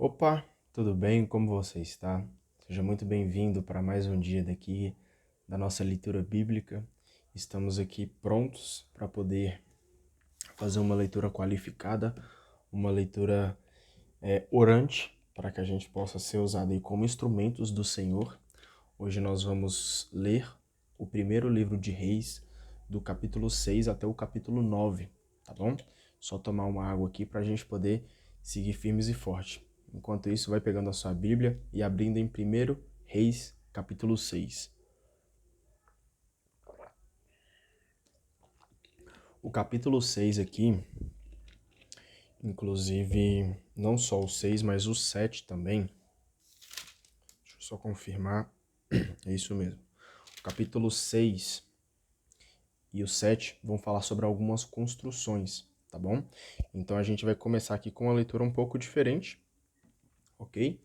Opa, tudo bem? Como você está? Seja muito bem-vindo para mais um dia daqui da nossa leitura bíblica. Estamos aqui prontos para poder fazer uma leitura qualificada, uma leitura orante, para que a gente possa ser usado aí como instrumentos do Senhor. Hoje nós vamos ler o primeiro livro de Reis, do capítulo 6 até o capítulo 9, tá bom? Só tomar uma água aqui para a gente poder seguir firmes e fortes. Enquanto isso, vai pegando a sua Bíblia e abrindo em primeiro Reis, capítulo 6. O capítulo 6 aqui, inclusive, não só o 6, mas o 7 também. Deixa eu só confirmar. É isso mesmo. O capítulo 6 e o 7 vão falar sobre algumas construções, tá bom? Então a gente vai começar aqui com uma leitura um pouco diferente, ok?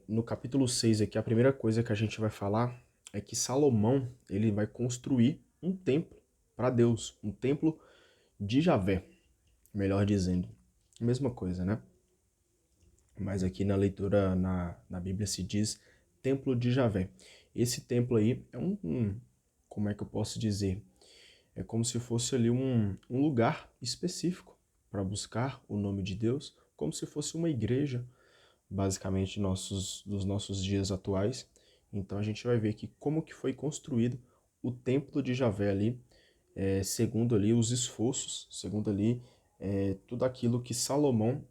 No capítulo 6 aqui, a primeira coisa que a gente vai falar é que Salomão, ele vai construir um templo para Deus, um templo de Javé, melhor dizendo. Mesma coisa, né? Mas aqui na leitura, na Bíblia se diz templo de Javé. Esse templo aí é como é que eu posso dizer? É como se fosse ali um lugar específico para buscar o nome de Deus, como se fosse uma igreja, basicamente dos nossos dias atuais. Então a gente vai ver aqui como que foi construído o templo de Javé ali, segundo ali os esforços, segundo ali tudo aquilo que Salomão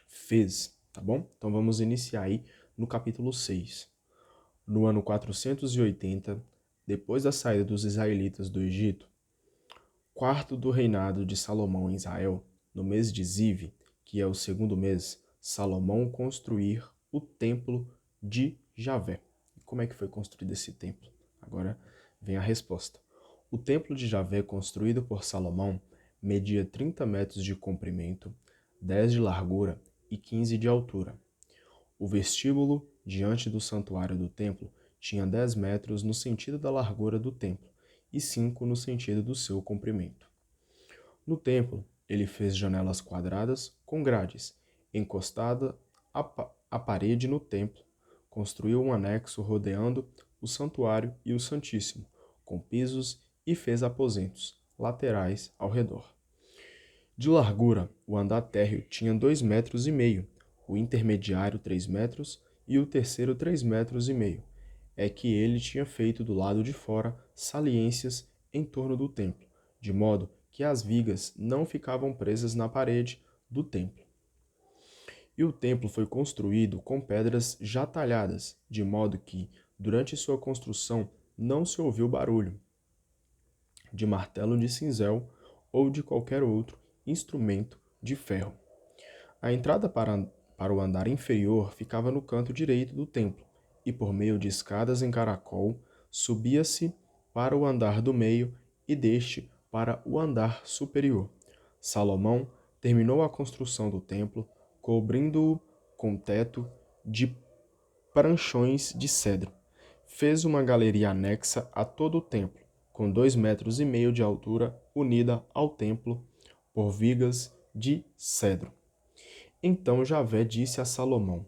fez, tá bom? Então vamos iniciar aí no capítulo 6. No ano 480, depois da saída dos israelitas do Egito, quarto do reinado de Salomão em Israel, no mês de Zive, que é o segundo mês, Salomão construir o templo de Javé. E como é que foi construído esse templo? Agora vem a resposta. O templo de Javé, construído por Salomão, media 30 metros de comprimento, 10 de largura e 15 de altura. O vestíbulo, diante do santuário do templo, tinha 10 metros no sentido da largura do templo e 5 no sentido do seu comprimento. No templo, ele fez janelas quadradas com grades, encostada à parede no templo. Construiu um anexo rodeando o santuário e o Santíssimo, com pisos, e fez aposentos laterais ao redor. De largura, o andar térreo tinha 2,5 metros, o intermediário 3 metros e o terceiro 3,5 metros. É que ele tinha feito do lado de fora saliências em torno do templo, de modo que as vigas não ficavam presas na parede do templo. E o templo foi construído com pedras já talhadas, de modo que, durante sua construção, não se ouviu barulho de martelo de cinzel ou de qualquer outro instrumento de ferro. A entrada para o andar inferior ficava no canto direito do templo, e por meio de escadas em caracol, subia-se para o andar do meio e deste para o andar superior. Salomão terminou a construção do templo, cobrindo-o com teto de pranchões de cedro. Fez uma galeria anexa a todo o templo, com 2,5 metros de altura, unida ao templo por vigas de cedro. Então Javé disse a Salomão: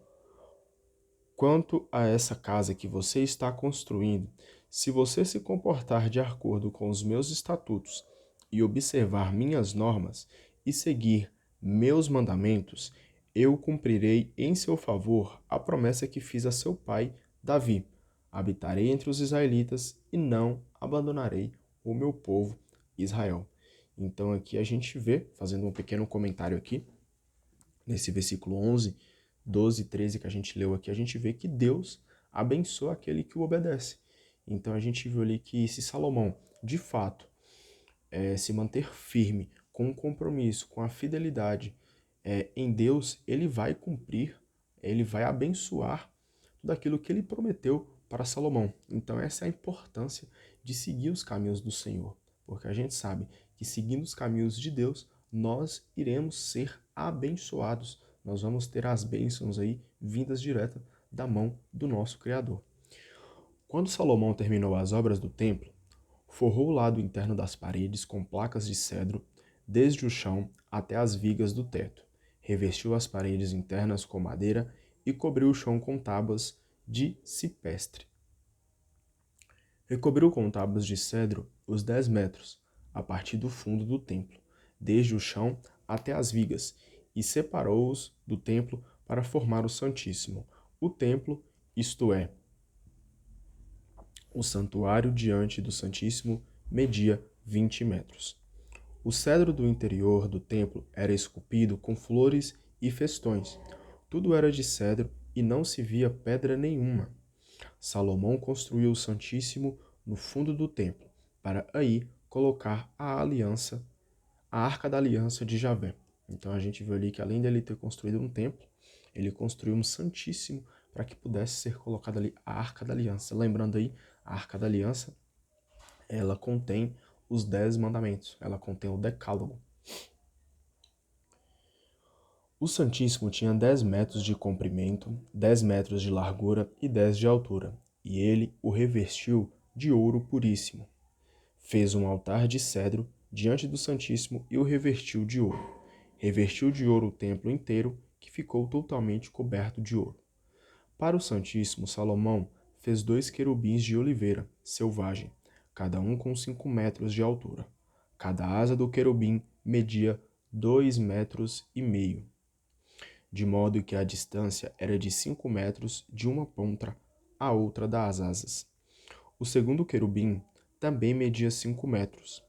Quanto a essa casa que você está construindo, se você se comportar de acordo com os meus estatutos e observar minhas normas e seguir meus mandamentos, eu cumprirei em seu favor a promessa que fiz a seu pai, Davi. Habitarei entre os israelitas e não abandonarei o meu povo, Israel. Então aqui a gente vê, fazendo um pequeno comentário aqui, nesse versículo 11, 12 e 13 que a gente leu aqui, a gente vê que Deus abençoa aquele que o obedece. Então a gente viu ali que se Salomão, de fato, se manter firme com o compromisso, com a fidelidade em Deus, ele vai cumprir, ele vai abençoar tudo aquilo que ele prometeu para Salomão. Então essa é a importância de seguir os caminhos do Senhor, porque a gente sabe que seguindo os caminhos de Deus, nós iremos ser abençoados. Nós vamos ter as bênçãos aí vindas direto da mão do nosso Criador. Quando Salomão terminou as obras do templo, forrou o lado interno das paredes com placas de cedro, desde o chão até as vigas do teto. revestiu as paredes internas com madeira e cobriu o chão com tábuas de cipestre. Recobriu com tábuas de cedro os 10 metros, a partir do fundo do templo, desde o chão até as vigas, e separou-os do templo para formar o Santíssimo. O templo, isto é, o santuário diante do Santíssimo, media 20 metros. O cedro do interior do templo era esculpido com flores e festões. Tudo era de cedro e não se via pedra nenhuma. Salomão construiu o Santíssimo no fundo do templo, para aí colocar a aliança, a Arca da Aliança de Javé. Então a gente viu ali que além dele ter construído um templo, ele construiu um Santíssimo para que pudesse ser colocada ali a Arca da Aliança. Lembrando aí, a Arca da Aliança, ela contém os 10 mandamentos, ela contém o Decálogo. O Santíssimo tinha 10 metros de comprimento, 10 metros de largura e 10 de altura, e ele o revestiu de ouro puríssimo. Fez um altar de cedro diante do Santíssimo e o revestiu de ouro. Revestiu de ouro o templo inteiro, que ficou totalmente coberto de ouro. Para o Santíssimo, Salomão fez 2 querubins de oliveira selvagem, cada um com 5 metros de altura. Cada asa do querubim media 2,5 metros, de modo que a distância era de 5 metros de uma ponta à outra das asas. O segundo querubim também media 5 metros.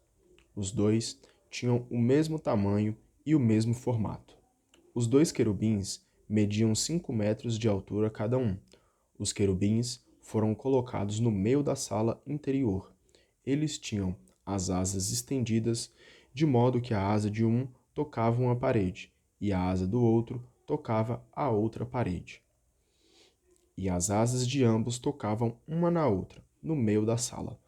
Os dois tinham o mesmo tamanho e o mesmo formato. Os 2 querubins mediam 5 metros de altura cada um. Os querubins foram colocados no meio da sala interior. Eles tinham as asas estendidas, de modo que a asa de um tocava uma parede e a asa do outro tocava a outra parede. E as asas de ambos tocavam uma na outra, no meio da sala.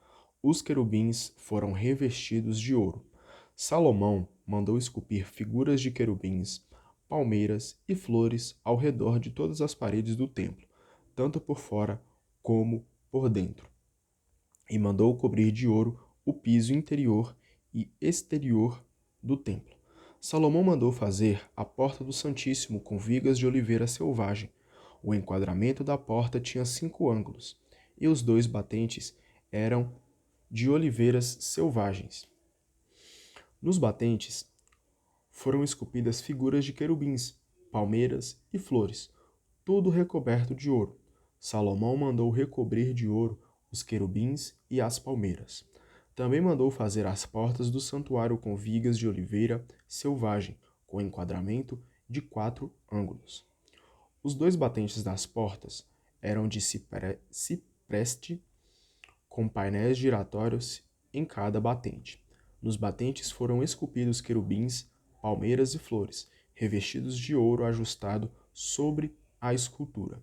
Os querubins foram revestidos de ouro. Salomão mandou esculpir figuras de querubins, palmeiras e flores ao redor de todas as paredes do templo, tanto por fora como por dentro. E mandou cobrir de ouro o piso interior e exterior do templo. Salomão mandou fazer a porta do Santíssimo com vigas de oliveira selvagem. O enquadramento da porta tinha 5 ângulos, e os 2 batentes eram de oliveiras selvagens. Nos batentes foram esculpidas figuras de querubins, palmeiras e flores, tudo recoberto de ouro. Salomão mandou recobrir de ouro os querubins e as palmeiras. Também mandou fazer as portas do santuário com vigas de oliveira selvagem, com enquadramento de 4 ângulos. Os 2 batentes das portas eram de cipreste, com painéis giratórios em cada batente. Nos batentes foram esculpidos querubins, palmeiras e flores, revestidos de ouro ajustado sobre a escultura.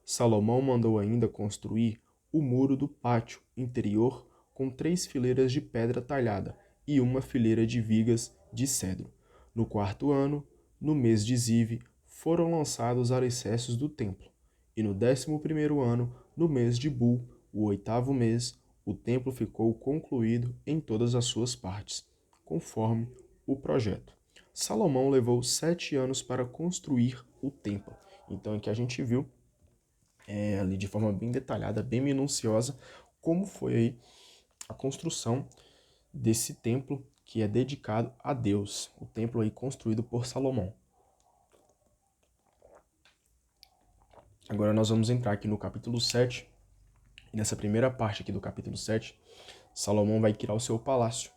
Salomão mandou ainda construir o muro do pátio interior com 3 fileiras de pedra talhada e uma fileira de vigas de cedro. No 4º ano, no mês de Zive, foram lançados os alicerces do templo. E no 11º ano, no mês de Bul, o 8º mês, o templo ficou concluído em todas as suas partes, conforme o projeto. Salomão levou 7 anos para construir o templo. Então aqui a gente viu ali de forma bem detalhada, bem minuciosa, como foi aí a construção desse templo que é dedicado a Deus, o templo aí construído por Salomão. Agora nós vamos entrar aqui no capítulo 7, e nessa primeira parte aqui do capítulo 7, Salomão vai criar o seu palácio,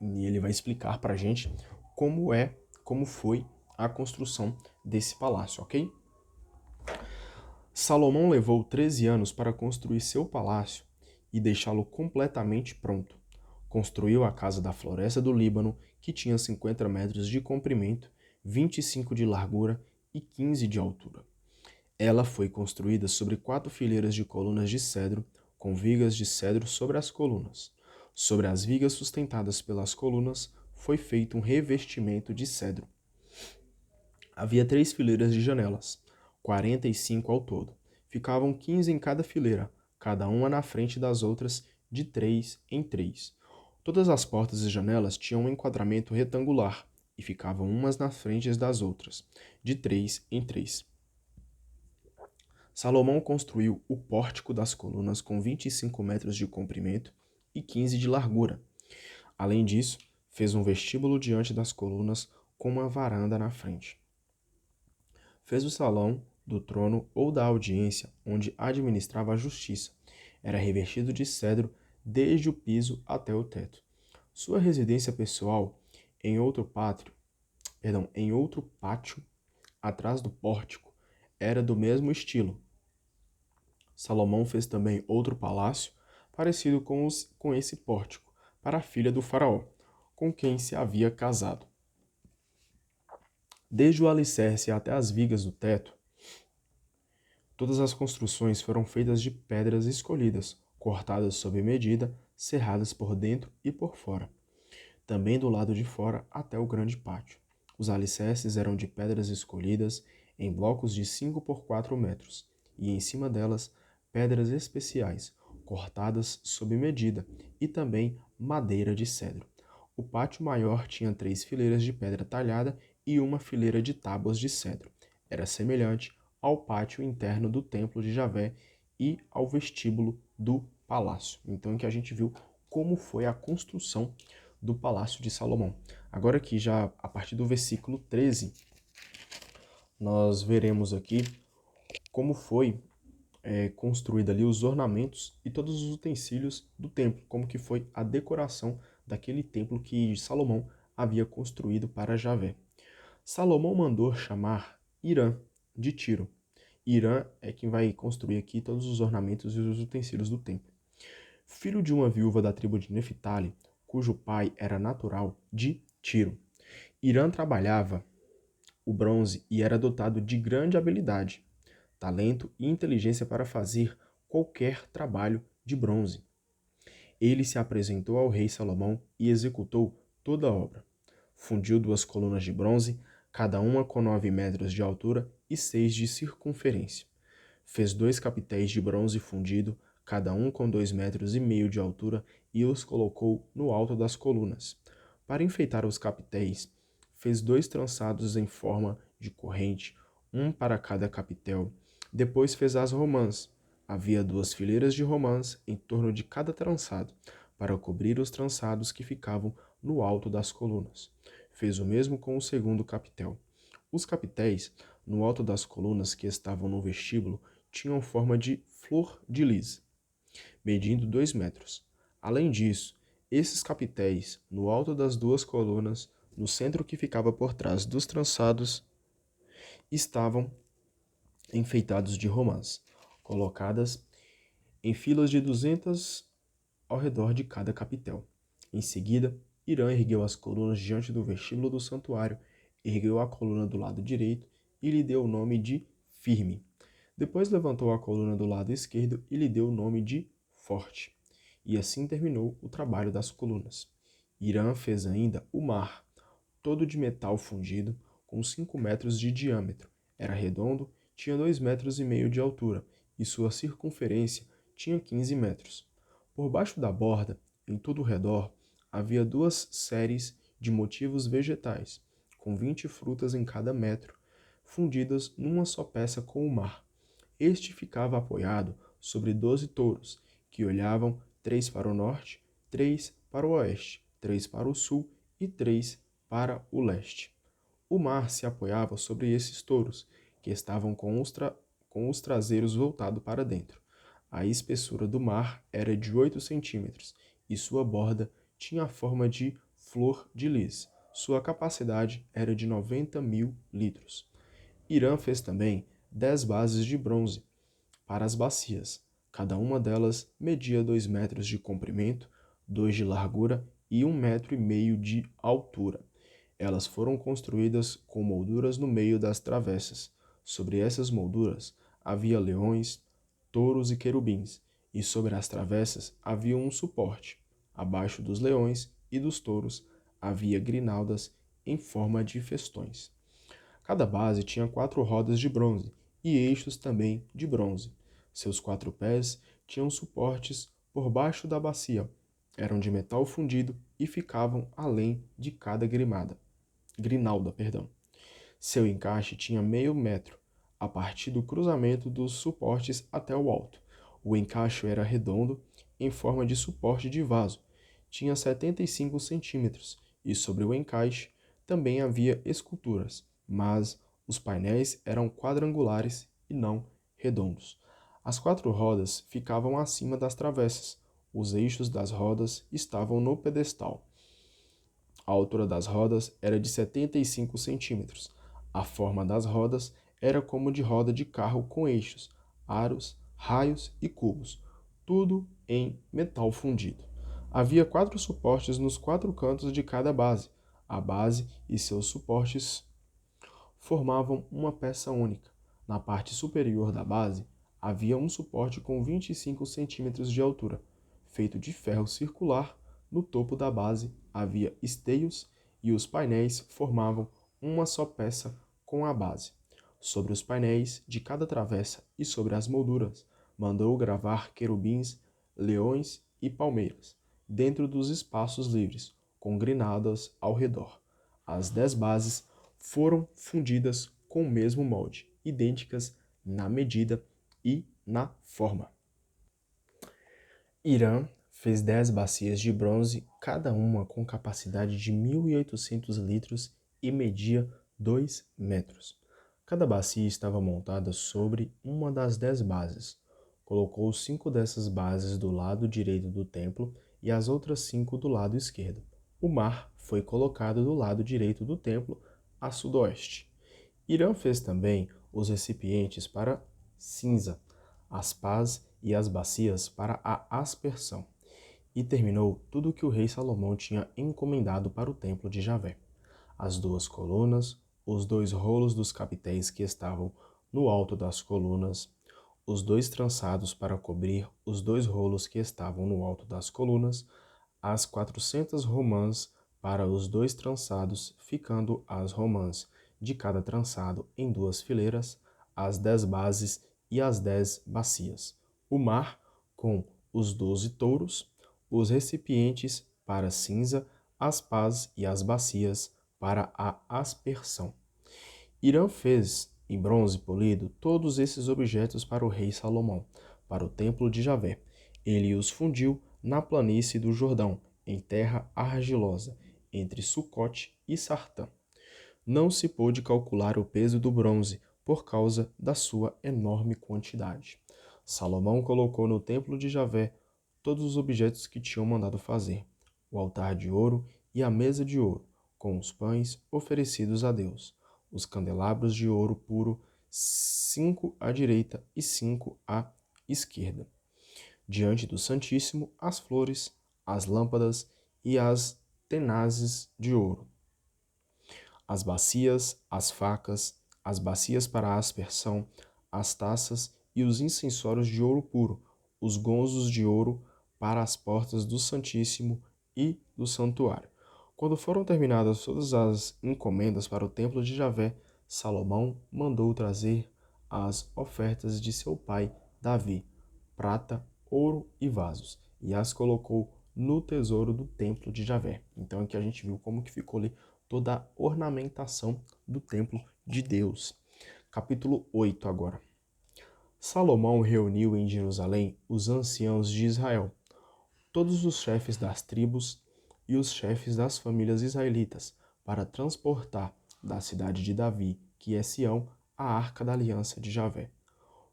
e ele vai explicar pra gente como foi a construção desse palácio, ok? Salomão levou 13 anos para construir seu palácio e deixá-lo completamente pronto. Construiu a casa da floresta do Líbano, que tinha 50 metros de comprimento, 25 de largura e 15 de altura. Ela foi construída sobre 4 fileiras de colunas de cedro, com vigas de cedro sobre as colunas. Sobre as vigas sustentadas pelas colunas foi feito um revestimento de cedro. Havia 3 fileiras de janelas, 45 ao todo. Ficavam 15 em cada fileira, cada uma na frente das outras, de 3 em 3. Todas as portas e janelas tinham um enquadramento retangular e e ficavam umas na frente das outras, de 3 em 3. Salomão construiu o pórtico das colunas com 25 metros de comprimento e 15 de largura. Além disso, fez um vestíbulo diante das colunas com uma varanda na frente. Fez o salão do trono ou da audiência, onde administrava a justiça. Era revestido de cedro desde o piso até o teto. Sua residência pessoal, em outro pátio, atrás do pórtico, era do mesmo estilo. Salomão fez também outro palácio, parecido com esse pórtico, para a filha do faraó, com quem se havia casado. Desde o alicerce até as vigas do teto, todas as construções foram feitas de pedras escolhidas, cortadas sob medida, serradas por dentro e por fora. Também do lado de fora até o grande pátio. Os alicerces eram de pedras escolhidas em blocos de 5 por 4 metros, e em cima delas pedras especiais, cortadas sob medida, e também madeira de cedro. O pátio maior tinha 3 fileiras de pedra talhada e uma fileira de tábuas de cedro. Era semelhante ao pátio interno do templo de Javé e ao vestíbulo do palácio. Então, que a gente viu como foi a construção do palácio de Salomão. Agora aqui, já a partir do versículo 13, nós veremos aqui como foi construída ali os ornamentos e todos os utensílios do templo, como que foi a decoração daquele templo que Salomão havia construído para Javé. Salomão mandou chamar Hirã de Tiro. Hirã é quem vai construir aqui todos os ornamentos e os utensílios do templo. Filho de uma viúva da tribo de Neftali, cujo pai era natural de Tiro. Hirã trabalhava o bronze e era dotado de grande habilidade, talento e inteligência para fazer qualquer trabalho de bronze. Ele se apresentou ao rei Salomão e executou toda a obra. Fundiu 2 colunas de bronze, cada uma com 9 metros de altura e 6 de circunferência. Fez 2 capitéis de bronze fundido, cada um com 2,5 metros de altura, e os colocou no alto das colunas. Para enfeitar os capitéis, fez 2 trançados em forma de corrente, um para cada capitel. Depois fez as romãs. Havia 2 fileiras de romãs em torno de cada trançado, para cobrir os trançados que ficavam no alto das colunas. Fez o mesmo com o segundo capitel. Os capitéis, no alto das colunas que estavam no vestíbulo, tinham forma de flor de lis, medindo 2 metros. Além disso, esses capitéis, no alto das 2 colunas, no centro que ficava por trás dos trançados, estavam enfeitados de romãs, colocadas em filas de 200 ao redor de cada capitel. Em seguida, Hirã ergueu as colunas diante do vestíbulo do santuário, ergueu a coluna do lado direito e lhe deu o nome de Firme. Depois levantou a coluna do lado esquerdo e lhe deu o nome de Forte. E assim terminou o trabalho das colunas. Hirã fez ainda o mar, todo de metal fundido, com 5 metros de diâmetro. Era redondo, tinha 2,5 metros de altura, e sua circunferência tinha 15 metros. Por baixo da borda, em todo o redor, havia 2 séries de motivos vegetais, com 20 frutas em cada metro, fundidas numa só peça com o mar. Este ficava apoiado sobre 12 touros, que olhavam 3 para o norte, 3 para o oeste, 3 para o sul e 3 para o leste. O mar se apoiava sobre esses touros, que estavam com os traseiros voltados para dentro. A espessura do mar era de 8 centímetros e sua borda tinha a forma de flor de lis. Sua capacidade era de 90.000 litros. Hirã fez também 10 bases de bronze para as bacias. Cada uma delas media 2 metros de comprimento, 2 de largura e 1,5 metro de altura. Elas foram construídas com molduras no meio das travessas. Sobre essas molduras havia leões, touros e querubins, e sobre as travessas havia um suporte. Abaixo dos leões e dos touros havia grinaldas em forma de festões. Cada base tinha 4 rodas de bronze e eixos também de bronze. Seus 4 pés tinham suportes por baixo da bacia. Eram de metal fundido e ficavam além de cada grimada. grinalda, perdão. Seu encaixe tinha meio metro, a partir do cruzamento dos suportes até o alto. O encaixe era redondo, em forma de suporte de vaso. Tinha 75 centímetros, e sobre o encaixe também havia esculturas, mas os painéis eram quadrangulares e não redondos. As quatro rodas ficavam acima das travessas. Os eixos das rodas estavam no pedestal. A altura das rodas era de 75 centímetros. A forma das rodas era como de roda de carro com eixos, aros, raios e cubos, tudo em metal fundido. Havia quatro suportes nos quatro cantos de cada base. A base e seus suportes formavam uma peça única. Na parte superior da base havia um suporte com 25 centímetros de altura, feito de ferro circular. No topo da base havia esteios e os painéis formavam uma só peça com a base. Sobre os painéis de cada travessa e sobre as molduras, mandou gravar querubins, leões e palmeiras, dentro dos espaços livres, com grinadas ao redor. As 10 bases foram fundidas com o mesmo molde, idênticas na medida e na forma. Irã fez 10 bacias de bronze, cada uma com capacidade de 1.800 litros e media 2 metros. Cada bacia estava montada sobre uma das 10 bases. Colocou 5 dessas bases do lado direito do templo e as outras 5 do lado esquerdo. O mar foi colocado do lado direito do templo, a sudoeste. Irã fez também os recipientes para cinza, as pás e as bacias para a aspersão, e terminou tudo o que o rei Salomão tinha encomendado para o templo de Javé: as 2 colunas, os 2 rolos dos capitéis que estavam no alto das colunas, os 2 trançados para cobrir os 2 rolos que estavam no alto das colunas, as 400 romãs para os 2 trançados, ficando as romãs de cada trançado em 2 fileiras, as 10 bases e as 10 bacias. O mar com os 12 touros, os recipientes para cinza, as pás e as bacias para a aspersão. Irã fez, em bronze polido, todos esses objetos para o rei Salomão, para o templo de Javé. Ele os fundiu na planície do Jordão, em terra argilosa, entre Sucote e Sartã. Não se pôde calcular o peso do bronze por causa da sua enorme quantidade. Salomão colocou no templo de Javé todos os objetos que tinham mandado fazer: o altar de ouro e a mesa de ouro, com os pães oferecidos a Deus, os candelabros de ouro puro, 5 à direita e 5 à esquerda. Diante do Santíssimo, as flores, as lâmpadas e as tenazes de ouro, as bacias, as facas, as bacias para a aspersão, as taças e os incensórios de ouro puro, os gonzos de ouro para as portas do Santíssimo e do santuário. Quando foram terminadas todas as encomendas para o templo de Javé, Salomão mandou trazer as ofertas de seu pai Davi, prata, ouro e vasos, e as colocou no tesouro do templo de Javé. Então aqui a gente viu como que ficou ali toda a ornamentação do templo de Deus. Capítulo 8 agora. Salomão reuniu em Jerusalém os anciãos de Israel, todos os chefes das tribos e os chefes das famílias israelitas, para transportar da cidade de Davi, que é Sião, a arca da aliança de Javé.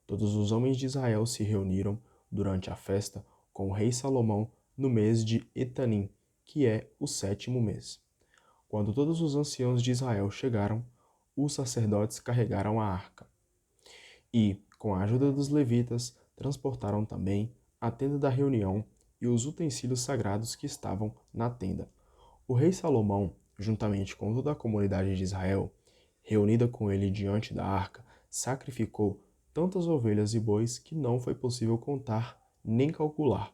Todos os homens de Israel se reuniram durante a festa com o rei Salomão no mês de Etanim, que é o 7º mês. Quando todos os anciãos de Israel chegaram, os sacerdotes carregaram a arca e, com a ajuda dos levitas, transportaram também a tenda da reunião e os utensílios sagrados que estavam na tenda. O rei Salomão, juntamente com toda a comunidade de Israel, reunida com ele diante da arca, sacrificou tantas ovelhas e bois que não foi possível contar nem calcular.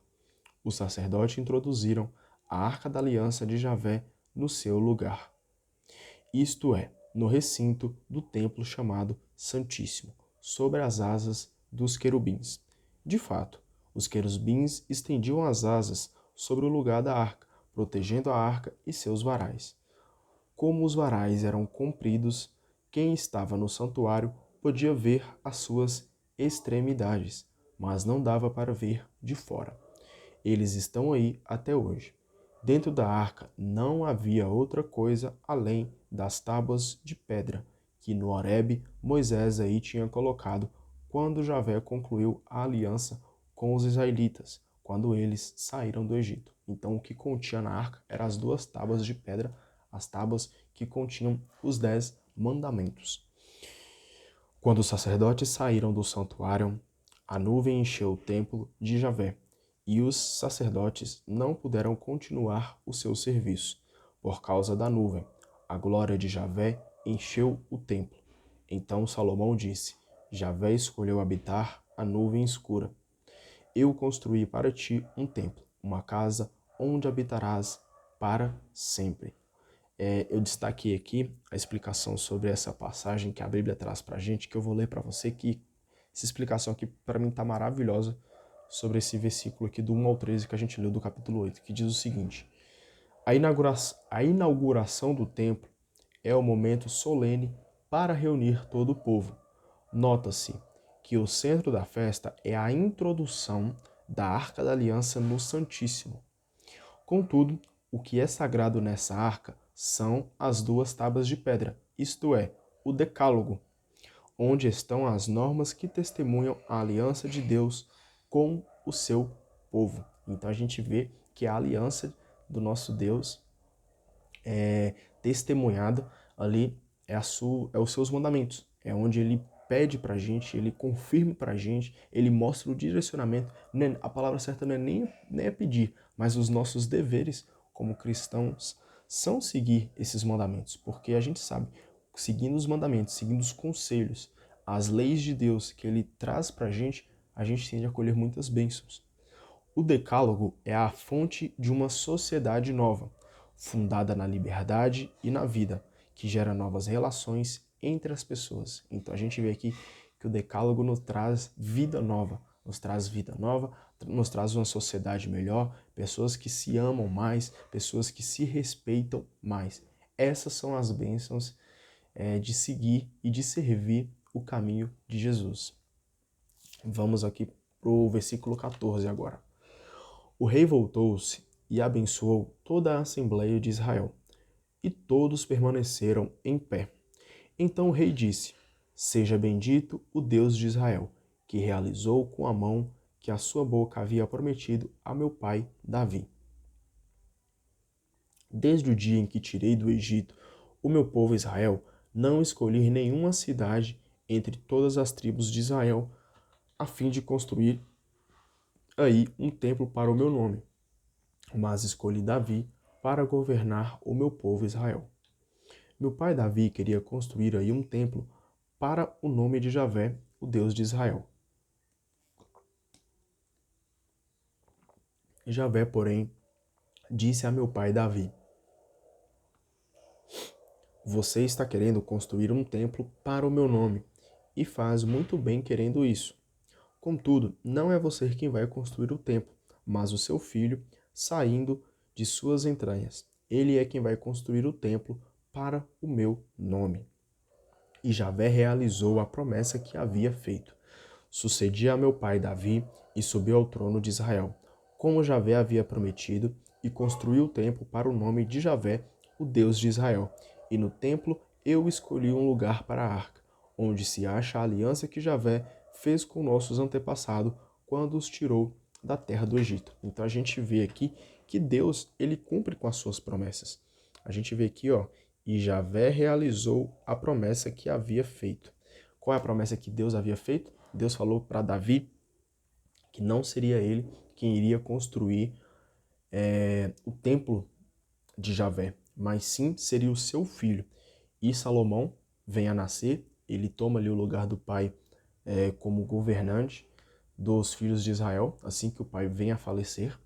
Os sacerdotes introduziram a arca da aliança de Javé no seu lugar, isto é, no recinto do templo chamado Santíssimo, sobre as asas dos querubins. De fato, os querubins estendiam as asas sobre o lugar da arca, protegendo a arca e seus varais. Como os varais eram compridos, quem estava no santuário podia ver as suas extremidades, mas não dava para ver de fora. Eles estão aí até hoje. Dentro da arca não havia outra coisa além das tábuas de pedra que no Horebe Moisés aí tinha colocado quando Javé concluiu a aliança com os israelitas, quando eles saíram do Egito. Então o que continha na arca eram as duas tábuas de pedra, as tábuas que continham os 10 mandamentos. Quando os sacerdotes saíram do santuário, a nuvem encheu o templo de Javé, e os sacerdotes não puderam continuar o seu serviço, por causa da nuvem. A glória de Javé encheu o templo. Então Salomão disse: Javé escolheu habitar a nuvem escura. Eu construí para ti um templo, uma casa onde habitarás para sempre. Eu destaquei aqui a explicação sobre essa passagem que a Bíblia traz para a gente, que eu vou ler para você, que essa explicação aqui para mim está maravilhosa sobre esse versículo aqui do 1 ao 13 que a gente leu do capítulo 8, que diz o seguinte: a inauguração do templo é o momento solene para reunir todo o povo. Nota-se que o centro da festa é a introdução da Arca da Aliança no Santíssimo. Contudo, o que é sagrado nessa arca são as duas tábuas de pedra, isto é, o Decálogo, onde estão as normas que testemunham a aliança de Deus com o seu povo. Então a gente vê que a aliança do nosso Deus é testemunhada ali, é os seus mandamentos, é onde ele pede pra gente, ele confirma pra gente, ele mostra o direcionamento. A palavra certa não é nem pedir, mas os nossos deveres como cristãos são seguir esses mandamentos, porque a gente sabe, seguindo os mandamentos, seguindo os conselhos, as leis de Deus que ele traz pra gente, a gente tende a colher muitas bênçãos. O Decálogo é a fonte de uma sociedade nova, fundada na liberdade e na vida, que gera novas relações entre as pessoas. Então a gente vê aqui que o Decálogo nos traz vida nova, nos traz uma sociedade melhor, pessoas que se amam mais, pessoas que se respeitam mais. Essas são as bênçãos de seguir e de servir o caminho de Jesus. Vamos aqui para o versículo 14 agora. O rei voltou-se e abençoou toda a Assembleia de Israel, e todos permaneceram em pé. Então o rei disse: Seja bendito o Deus de Israel, que realizou com a mão que a sua boca havia prometido a meu pai Davi. Desde o dia em que tirei do Egito o meu povo Israel, não escolhi nenhuma cidade entre todas as tribos de Israel, a fim de construir aí um templo para o meu nome, mas escolhi Davi para governar o meu povo Israel. Meu pai Davi queria construir aí um templo para o nome de Javé, o Deus de Israel. Javé, porém, disse a meu pai Davi: Você está querendo construir um templo para o meu nome, e faz muito bem querendo isso. Contudo, não é você quem vai construir o templo, mas o seu filho, saindo de suas entranhas. Ele é quem vai construir o templo para o meu nome. E Javé realizou a promessa que havia feito. Sucedia a meu pai Davi e subiu ao trono de Israel, como Javé havia prometido, e construiu o templo para o nome de Javé, o Deus de Israel. E no templo eu escolhi um lugar para a arca, onde se acha a aliança que Javé fez com nossos antepassados quando os tirou da terra do Egito. Então a gente vê aqui que Deus, ele cumpre com as suas promessas. A gente vê aqui, ó, e Javé realizou a promessa que havia feito. Qual é a promessa que Deus havia feito? Deus falou para Davi que não seria ele quem iria construir o templo de Javé, mas sim seria o seu filho. E Salomão vem a nascer, ele toma ali o lugar do pai como governante dos filhos de Israel, assim que o pai vem a falecer,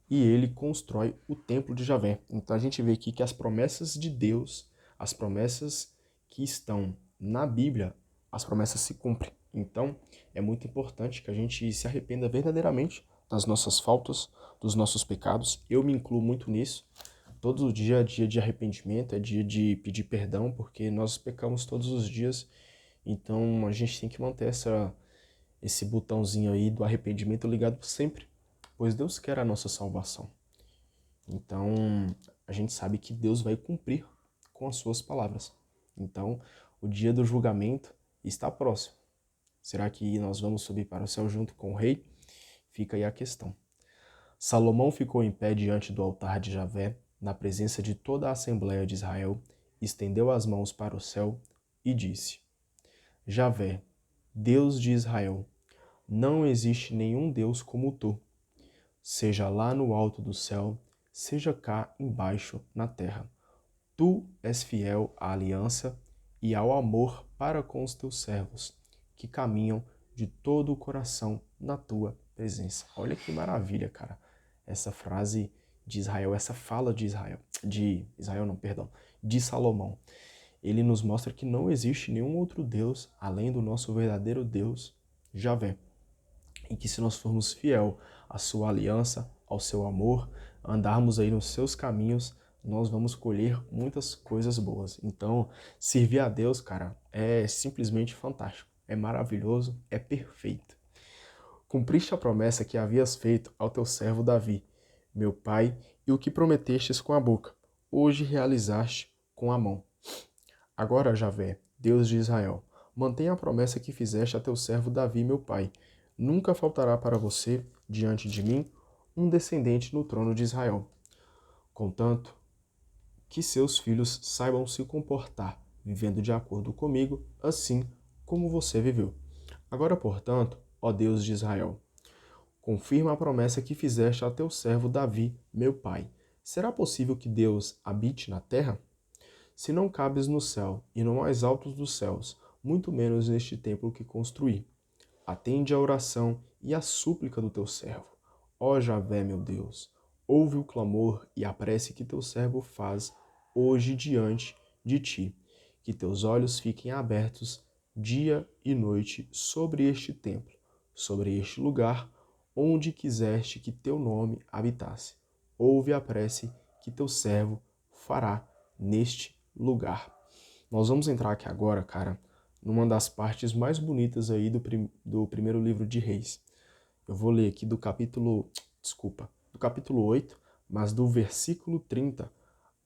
e ele constrói o templo de Javé. Então a gente vê aqui que as promessas de Deus, as promessas que estão na Bíblia, as promessas se cumprem. Então é muito importante que a gente se arrependa verdadeiramente das nossas faltas, dos nossos pecados. Eu me incluo muito nisso, Todo dia é dia de arrependimento, é dia de pedir perdão, porque nós pecamos todos os dias. Então a gente tem que manter esse botãozinho aí do arrependimento ligado sempre, pois Deus quer a nossa salvação. Então a gente sabe que Deus vai cumprir com as suas palavras. Então o dia do julgamento está próximo. Será que nós vamos subir para o céu junto com o rei? Fica aí a questão. Salomão ficou em pé diante do altar de Javé, na presença de toda a Assembleia de Israel, estendeu as mãos para o céu e disse: Javé, Deus de Israel, não existe nenhum Deus como tu, seja lá no alto do céu, seja cá embaixo na terra. Tu és fiel à aliança e ao amor para com os teus servos, que caminham de todo o coração na tua presença. Olha que maravilha, cara. Essa frase de Israel, essa fala de de Salomão. Ele nos mostra que não existe nenhum outro Deus além do nosso verdadeiro Deus, Javé. E que se nós formos fiel à sua aliança, ao seu amor, andarmos aí nos seus caminhos, nós vamos colher muitas coisas boas. Então, servir a Deus, cara, é simplesmente fantástico. É maravilhoso, é perfeito. Cumpriste a promessa que havias feito ao teu servo Davi, meu pai, e o que prometestes com a boca, hoje realizaste com a mão. Agora, Javé, Deus de Israel, mantenha a promessa que fizeste a teu servo Davi, meu pai. Nunca faltará para você, diante de mim, um descendente no trono de Israel. Contanto, que seus filhos saibam se comportar, vivendo de acordo comigo, assim como você viveu. Agora, portanto, ó Deus de Israel, confirma a promessa que fizeste a teu servo Davi, meu pai. Será possível que Deus habite na terra? Se não cabes no céu e no mais alto dos céus, muito menos neste templo que construí. Atende a oração e a súplica do teu servo. Ó Javé, meu Deus, ouve o clamor e a prece que teu servo faz hoje diante de ti. Que teus olhos fiquem abertos dia e noite sobre este templo, sobre este lugar, onde quiseste que teu nome habitasse. Ouve a prece que teu servo fará neste lugar. Nós vamos entrar aqui agora, cara, numa das partes mais bonitas aí do primeiro livro de Reis. Eu vou ler aqui do capítulo 8, mas do versículo 30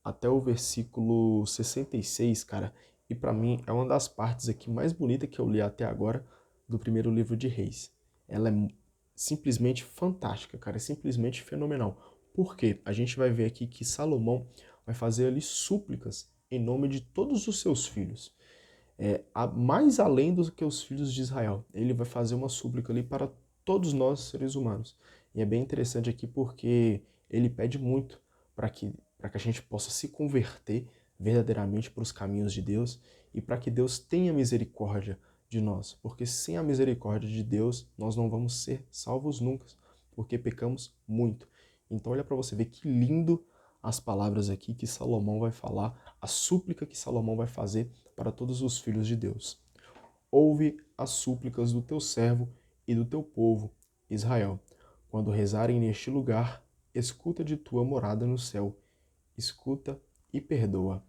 até o versículo 66, cara. E para mim é uma das partes aqui mais bonitas que eu li até agora do primeiro livro de Reis. Ela é simplesmente fantástica, cara, é simplesmente fenomenal. Por quê? A gente vai ver aqui que Salomão vai fazer ali súplicas em nome de todos os seus filhos. Mais além do que os filhos de Israel. Ele vai fazer uma súplica ali para todos nós, seres humanos. E é bem interessante aqui porque ele pede muito para que a gente possa se converter verdadeiramente para os caminhos de Deus e para que Deus tenha misericórdia de nós. Porque sem a misericórdia de Deus, nós não vamos ser salvos nunca, porque pecamos muito. Então olha para você ver que lindo as palavras aqui que Salomão vai falar, a súplica que Salomão vai fazer para todos os filhos de Deus. Ouve as súplicas do teu servo e do teu povo, Israel. Quando rezarem neste lugar, escuta de tua morada no céu. Escuta e perdoa.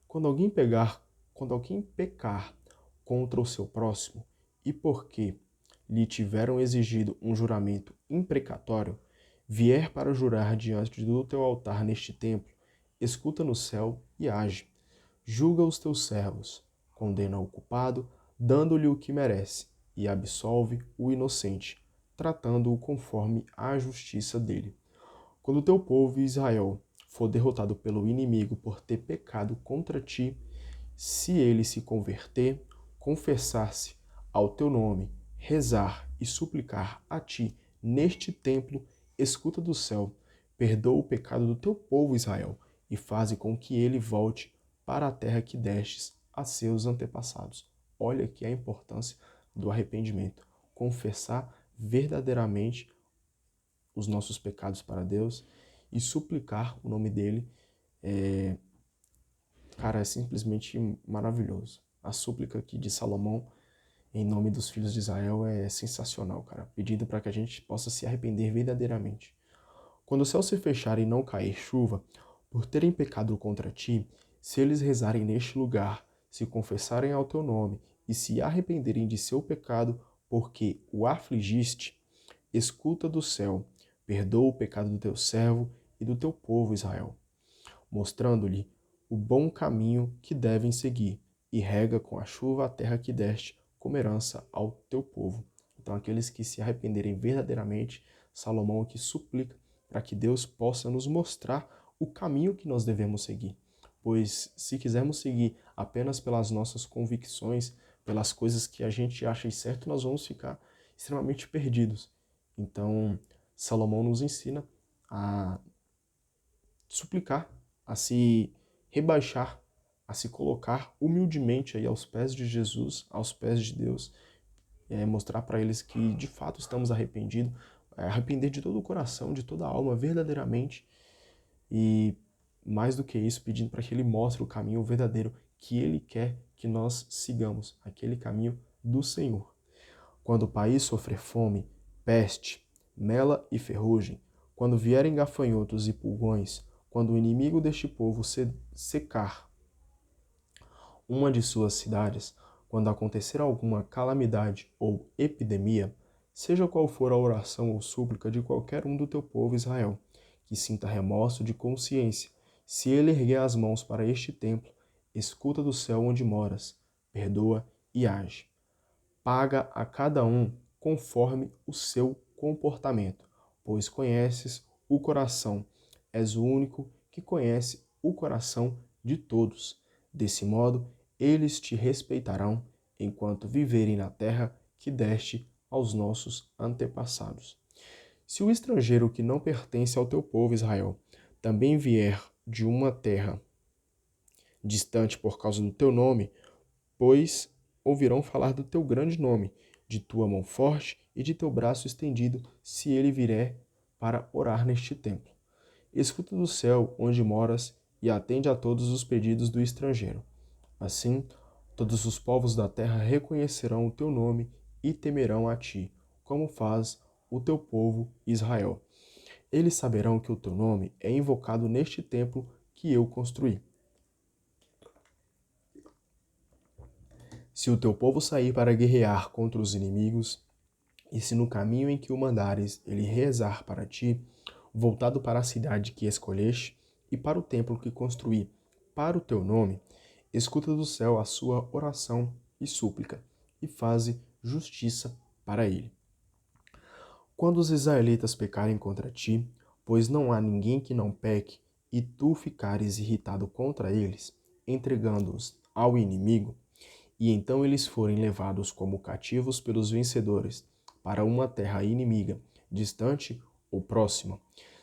Quando alguém pecar contra o seu próximo, e porque lhe tiveram exigido um juramento imprecatório, vier para jurar diante do teu altar neste templo, escuta no céu e age. Julga os teus servos, condena o culpado, dando-lhe o que merece, e absolve o inocente, tratando-o conforme a justiça dele. Quando o teu povo Israel for derrotado pelo inimigo por ter pecado contra ti, se ele se converter, confessar-se ao teu nome, rezar e suplicar a ti neste templo, escuta do céu, perdoa o pecado do teu povo Israel e faze com que ele volte para a terra que destes a seus antepassados. Olha aqui a importância do arrependimento. Confessar verdadeiramente os nossos pecados para Deus e suplicar o nome dele. Cara, é simplesmente maravilhoso. A súplica aqui de Salomão em nome dos filhos de Israel é sensacional, cara. Pedindo para que a gente possa se arrepender verdadeiramente. Quando o céu se fechar e não cair chuva, Por terem pecado contra ti, se eles rezarem neste lugar, se confessarem ao teu nome e se arrependerem de seu pecado, porque o afligiste, escuta do céu, perdoa o pecado do teu servo e do teu povo Israel, mostrando-lhe o bom caminho que devem seguir, e rega com a chuva a terra que deste como herança ao teu povo. Então, aqueles que se arrependerem verdadeiramente, Salomão aqui suplica para que Deus possa nos mostrar o caminho que nós devemos seguir. Pois se quisermos seguir apenas pelas nossas convicções, pelas coisas que a gente acha certo, nós vamos ficar extremamente perdidos. Então, Salomão nos ensina a suplicar, a se rebaixar, a se colocar humildemente aí aos pés de Jesus, aos pés de Deus, mostrar para eles que de fato estamos arrependidos, arrepender de todo o coração, de toda a alma, verdadeiramente, e mais do que isso, pedindo para que Ele mostre o caminho verdadeiro que Ele quer que nós sigamos, aquele caminho do Senhor. Quando o país sofrer fome, peste, mela e ferrugem, quando vierem gafanhotos e pulgões, quando o inimigo deste povo secar uma de suas cidades, quando acontecer alguma calamidade ou epidemia, seja qual for a oração ou súplica de qualquer um do teu povo Israel, que sinta remorso de consciência, se ele erguer as mãos para este templo, escuta do céu onde moras, perdoa e age. Paga a cada um conforme o seu comportamento, pois conheces o coração, és o único que conhece o coração de todos. Desse modo, eles te respeitarão enquanto viverem na terra que deste aos nossos antepassados. Se o estrangeiro que não pertence ao teu povo Israel também vier de uma terra distante por causa do teu nome, pois ouvirão falar do teu grande nome, de tua mão forte e de teu braço estendido, se ele vier para orar neste templo. Escuta do céu onde moras e atende a todos os pedidos do estrangeiro. Assim, todos os povos da terra reconhecerão o teu nome e temerão a ti, como faz o teu povo Israel. Eles saberão que o teu nome é invocado neste templo que eu construí. Se o teu povo sair para guerrear contra os inimigos, e se no caminho em que o mandares ele rezar para ti, voltado para a cidade que escolheste e para o templo que construí para o teu nome, escuta do céu a sua oração e súplica, e faze justiça para ele. Quando os israelitas pecarem contra ti, pois não há ninguém que não peque, e tu ficares irritado contra eles, entregando-os ao inimigo, e então eles forem levados como cativos pelos vencedores para uma terra inimiga, distante ou próxima.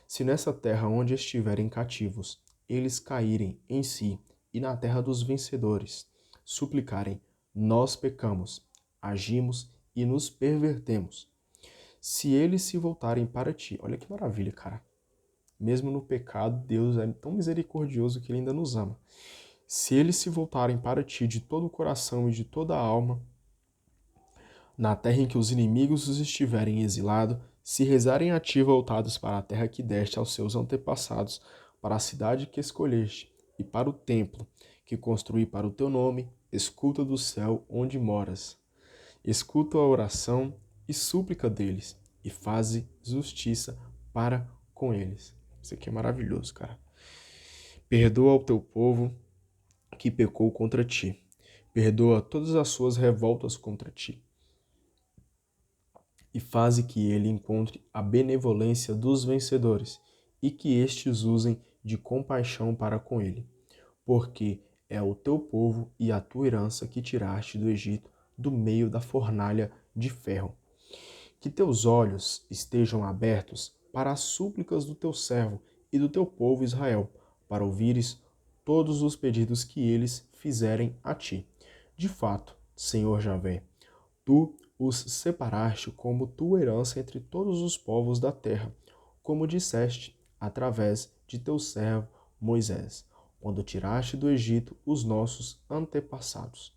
Se nessa terra onde estiverem cativos, eles caírem em si e na terra dos vencedores, suplicarem: nós pecamos, agimos e nos pervertemos. Se eles se voltarem para ti, olha que maravilha, cara. Mesmo no pecado, Deus é tão misericordioso que Ele ainda nos ama. Se eles se voltarem para ti de todo o coração e de toda a alma, na terra em que os inimigos os estiverem exilados, se rezarem a ti voltados para a terra que deste aos seus antepassados, para a cidade que escolheste e para o templo que construí para o teu nome, escuta do céu onde moras. Escuta a oração e súplica deles e faze justiça para com eles. Isso aqui é maravilhoso, cara. Perdoa ao teu povo que pecou contra ti. Perdoa todas as suas revoltas contra ti. E faze que ele encontre a benevolência dos vencedores e que estes usem de compaixão para com ele. Porque é o teu povo e a tua herança que tiraste do Egito, do meio da fornalha de ferro. Que teus olhos estejam abertos para as súplicas do teu servo e do teu povo Israel, para ouvires todos os pedidos que eles fizerem a ti. De fato, Senhor Javé, tu os separaste como tua herança entre todos os povos da terra, como disseste através de teu servo Moisés, quando tiraste do Egito os nossos antepassados.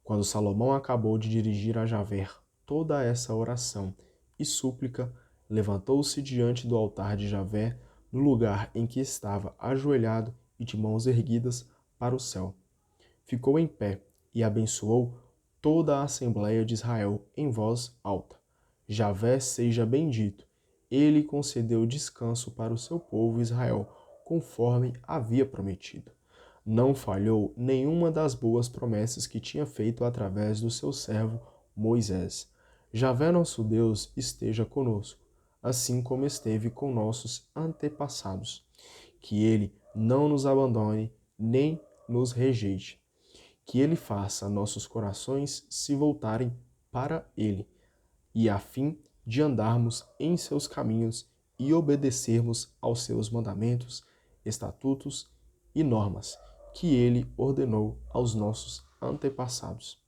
Quando Salomão acabou de dirigir a Javé toda essa oração e súplica, levantou-se diante do altar de Javé, no lugar em que estava ajoelhado e de mãos erguidas para o céu. Ficou em pé e abençoou toda a Assembleia de Israel em voz alta. Javé seja bendito. Ele concedeu descanso para o seu povo Israel, conforme havia prometido. Não falhou nenhuma das boas promessas que tinha feito através do seu servo Moisés. Javé nosso Deus esteja conosco, assim como esteve com nossos antepassados. Que ele não nos abandone nem nos rejeite. Que ele faça nossos corações se voltarem para ele, e a fim de andarmos em seus caminhos e obedecermos aos seus mandamentos, estatutos e normas que ele ordenou aos nossos antepassados.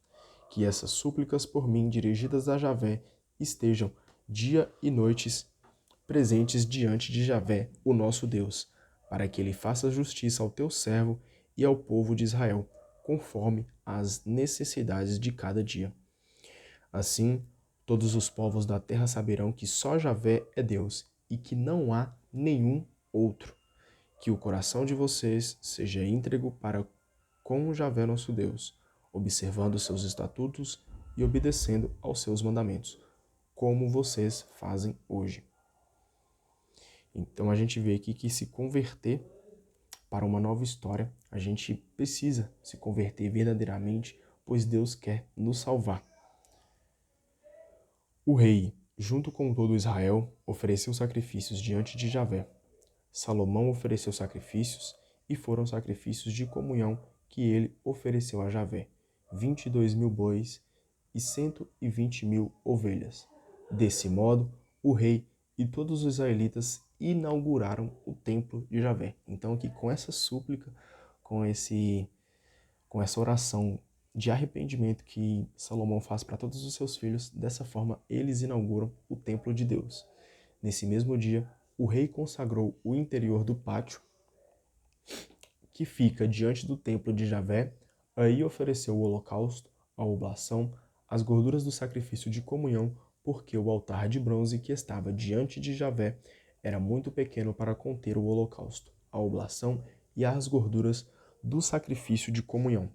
Que essas súplicas por mim dirigidas a Javé estejam dia e noites presentes diante de Javé, o nosso Deus, para que ele faça justiça ao teu servo e ao povo de Israel, conforme as necessidades de cada dia. Assim, todos os povos da terra saberão que só Javé é Deus e que não há nenhum outro. Que o coração de vocês seja íntegro para com Javé nosso Deus, observando seus estatutos e obedecendo aos seus mandamentos, como vocês fazem hoje. Então a gente vê aqui que se converter para uma nova história, a gente precisa se converter verdadeiramente, pois Deus quer nos salvar. O rei, junto com todo Israel, ofereceu sacrifícios diante de Javé. Salomão ofereceu sacrifícios, e foram sacrifícios de comunhão que ele ofereceu a Javé, 22.000 bois e 120.000 ovelhas. Desse modo, o rei e todos os israelitas inauguraram o templo de Javé. Então aqui com essa súplica, com essa oração de arrependimento que Salomão faz para todos os seus filhos, dessa forma eles inauguram o templo de Deus. Nesse mesmo dia, o rei consagrou o interior do pátio que fica diante do templo de Javé, aí ofereceu o holocausto, a oblação, as gorduras do sacrifício de comunhão, porque o altar de bronze que estava diante de Javé era muito pequeno para conter o holocausto, a oblação e as gorduras do sacrifício de comunhão.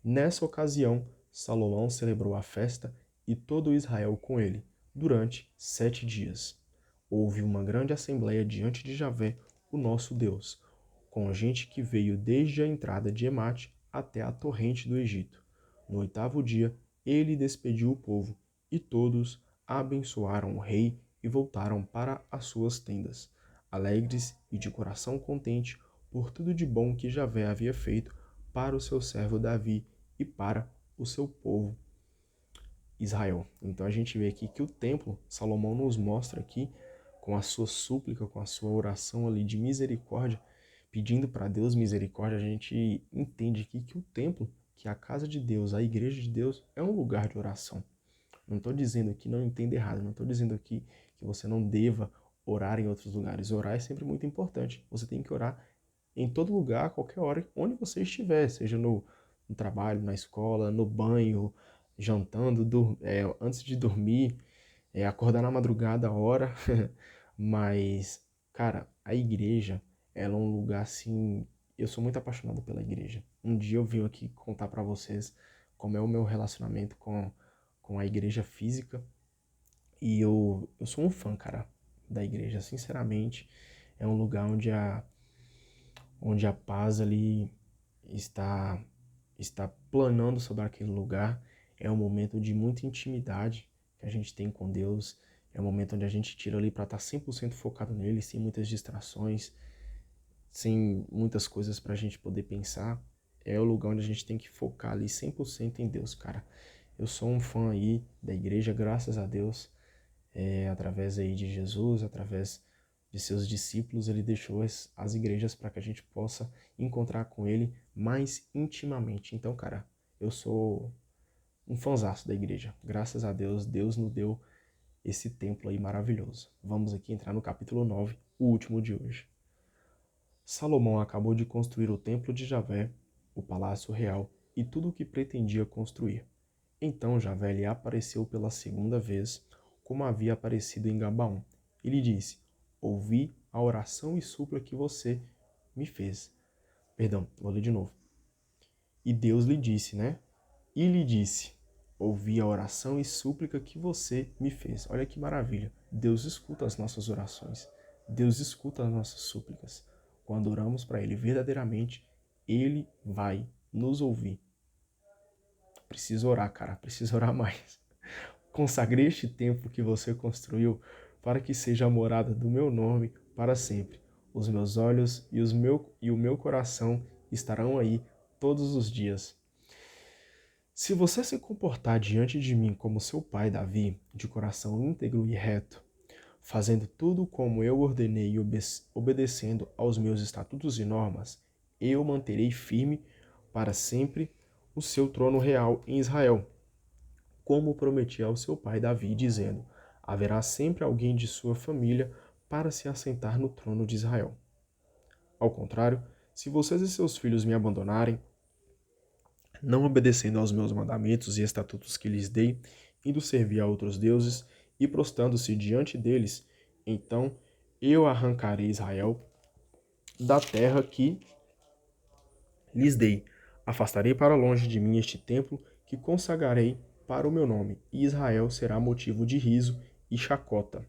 Nessa ocasião, Salomão celebrou a festa e todo Israel com ele, durante 7 dias. Houve uma grande assembleia diante de Javé, o nosso Deus, com gente que veio desde a entrada de Emate até a torrente do Egito. No 8º dia, ele despediu o povo, e todos abençoaram o rei e voltaram para as suas tendas, alegres e de coração contente por tudo de bom que Javé havia feito para o seu servo Davi e para o seu povo Israel. Então a gente vê aqui que o templo, Salomão nos mostra aqui, com a sua súplica, com a sua oração ali de misericórdia, pedindo para Deus misericórdia, a gente entende aqui que o templo, que é a casa de Deus, a igreja de Deus, é um lugar de oração. Não estou dizendo aqui, não entenda errado, não estou dizendo aqui que você não deva orar em outros lugares. Orar é sempre muito importante. Você tem que orar em todo lugar, a qualquer hora, onde você estiver, seja no trabalho, na escola, no banho, jantando, antes de dormir, acordar na madrugada a hora. Mas, cara, a igreja, ela é um lugar assim. Eu sou muito apaixonado pela igreja. Um dia eu vim aqui contar pra vocês como é o meu relacionamento com a igreja física. E eu sou um fã, cara, da igreja. Sinceramente, é um lugar onde a paz ali está planando sobre aquele lugar. É um momento de muita intimidade que a gente tem com Deus. É um momento onde a gente tira ali para estar 100% focado nele, sem muitas distrações, sem muitas coisas para a gente poder pensar. É o lugar onde a gente tem que focar ali 100% em Deus, cara. Eu sou um fã aí da igreja, graças a Deus, através aí de Jesus, através de seus discípulos, ele deixou as igrejas para que a gente possa encontrar com ele mais intimamente. Então, cara, eu sou um fãzaço da igreja. Graças a Deus, Deus nos deu esse templo aí maravilhoso. Vamos aqui entrar no capítulo 9, o último de hoje. Salomão acabou de construir o templo de Javé, o palácio real e tudo o que pretendia construir. Então Javé lhe apareceu pela segunda vez, como havia aparecido em Gabaon, e lhe disse: Ouvi a oração e súplica que você me fez. Perdão, vou ler de novo. E Deus lhe disse, né? E lhe disse: ouvi a oração e súplica que você me fez. Olha que maravilha. Deus escuta as nossas orações. Deus escuta as nossas súplicas. Quando oramos para Ele verdadeiramente, Ele vai nos ouvir. Preciso orar, cara. Preciso orar mais. Consagrei este templo que você construiu para que seja a morada do meu nome para sempre. Os meus olhos e o meu coração estarão aí todos os dias. Se você se comportar diante de mim como seu pai Davi, de coração íntegro e reto, fazendo tudo como eu ordenei e obedecendo aos meus estatutos e normas, eu manterei firme para sempre o seu trono real em Israel, como prometi ao seu pai Davi, dizendo: haverá sempre alguém de sua família para se assentar no trono de Israel. Ao contrário, se vocês e seus filhos me abandonarem, não obedecendo aos meus mandamentos e estatutos que lhes dei, indo servir a outros deuses e prostrando-se diante deles, então eu arrancarei Israel da terra que lhes dei. Afastarei para longe de mim este templo que consagrarei para o meu nome, e Israel será motivo de riso e chacota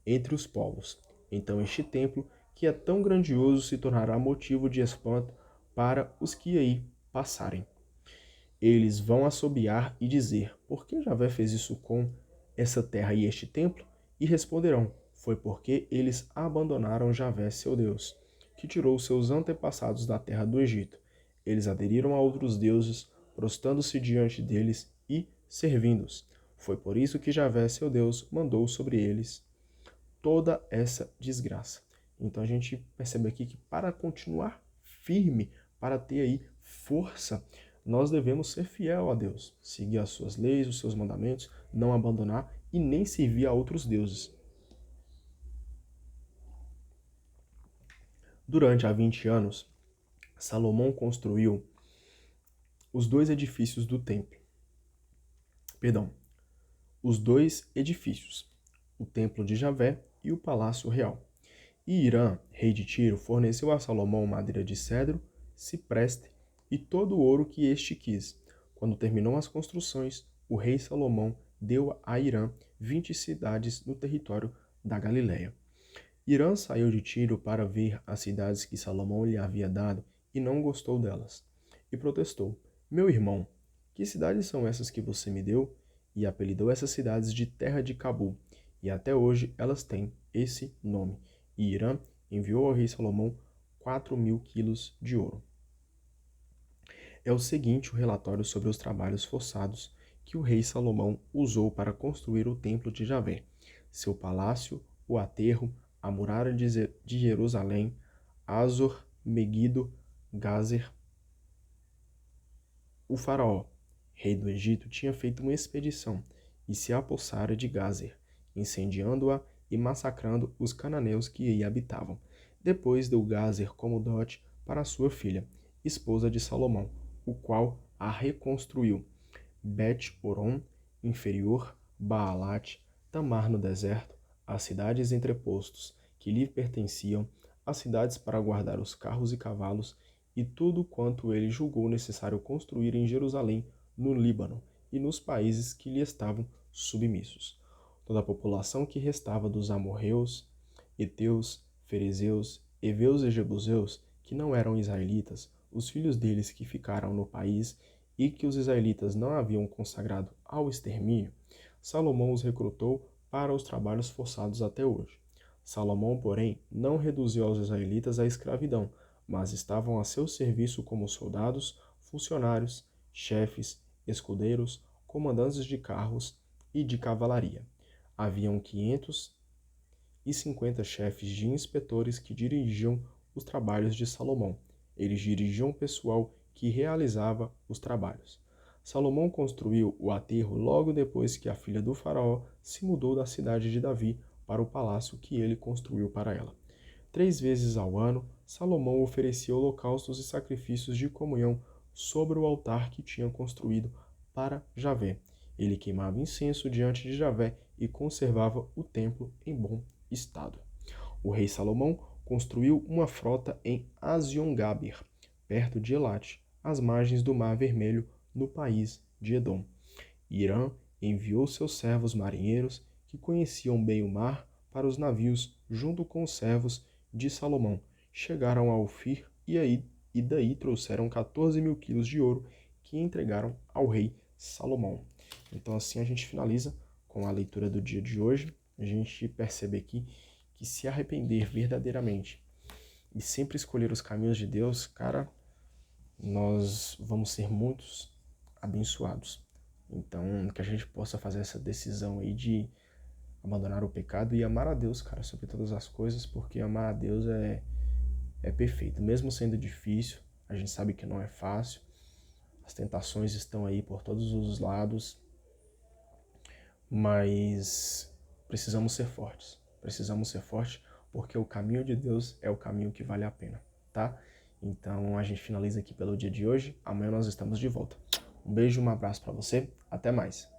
entre os povos. Então este templo, que é tão grandioso, se tornará motivo de espanto para os que aí passarem. Eles vão assobiar e dizer: por que Javé fez isso com essa terra e este templo? E responderão: foi porque eles abandonaram Javé, seu Deus, que tirou seus antepassados da terra do Egito. Eles aderiram a outros deuses, prostrando-se diante deles e servindo-os. Foi por isso que Javé, seu Deus, mandou sobre eles toda essa desgraça. Então a gente percebe aqui que para continuar firme, para ter aí força, nós devemos ser fiel a Deus, seguir as suas leis, os seus mandamentos, não abandonar e nem servir a outros deuses. Durante há 20 anos, Salomão construiu os dois edifícios do templo. Perdão, os dois edifícios, o templo de Javé e o palácio real. E Irã, rei de Tiro, forneceu a Salomão madeira de cedro, cipreste e todo o ouro que este quis. Quando terminou as construções, o rei Salomão deu a Irã 20 cidades no território da Galiléia. Irã saiu de Tiro para ver as cidades que Salomão lhe havia dado e não gostou delas. E protestou: meu irmão, que cidades são essas que você me deu? E apelidou essas cidades de Terra de Cabu, e até hoje elas têm esse nome. E Irã enviou ao rei Salomão 4.000 quilos de ouro. É o seguinte o relatório sobre os trabalhos forçados que o rei Salomão usou para construir o templo de Javé, seu palácio, o aterro, a muralha de Jerusalém, Azor, Megido, Gazer. O faraó, rei do Egito, tinha feito uma expedição e se apossara de Gazer, incendiando-a e massacrando os cananeus que aí habitavam. Depois deu Gazer como dote para sua filha, esposa de Salomão, o qual a reconstruiu. Bet-Horon, inferior, Baalat, Tamar no deserto, as cidades entrepostos que lhe pertenciam, as cidades para guardar os carros e cavalos, e tudo quanto ele julgou necessário construir em Jerusalém, no Líbano e nos países que lhe estavam submissos. Toda a população que restava dos amorreus, heteus, ferezeus, heveus e jebuseus, que não eram israelitas, os filhos deles que ficaram no país e que os israelitas não haviam consagrado ao extermínio, Salomão os recrutou para os trabalhos forçados até hoje. Salomão, porém, não reduziu aos israelitas a escravidão, mas estavam a seu serviço como soldados, funcionários, chefes, escudeiros, comandantes de carros e de cavalaria. Haviam 550 chefes de inspetores que dirigiam os trabalhos de Salomão. Eles dirigiam o pessoal que realizava os trabalhos. Salomão construiu o aterro logo depois que a filha do faraó se mudou da cidade de Davi para o palácio que ele construiu para ela. 3 vezes ao ano, Salomão oferecia holocaustos e sacrifícios de comunhão sobre o altar que tinha construído para Javé. Ele queimava incenso diante de Javé e conservava o templo em bom estado. O rei Salomão construiu uma frota em Azion-Gaber, perto de Elate, às margens do Mar Vermelho, no país de Edom. Irã enviou seus servos marinheiros, que conheciam bem o mar, para os navios, junto com os servos de Salomão. Chegaram a Ofir e daí trouxeram 14 mil quilos de ouro, que entregaram ao rei Salomão. Então assim a gente finaliza com a leitura do dia de hoje. A gente percebe aqui que se arrepender verdadeiramente e sempre escolher os caminhos de Deus, cara, nós vamos ser muitos abençoados. Então, que a gente possa fazer essa decisão aí de abandonar o pecado e amar a Deus, cara, sobre todas as coisas, porque amar a Deus é perfeito. Mesmo sendo difícil, a gente sabe que não é fácil, as tentações estão aí por todos os lados, mas precisamos ser fortes. Precisamos ser fortes porque o caminho de Deus é o caminho que vale a pena, tá? Então a gente finaliza aqui pelo dia de hoje. Amanhã nós estamos de volta. Um beijo, um abraço para você. Até mais.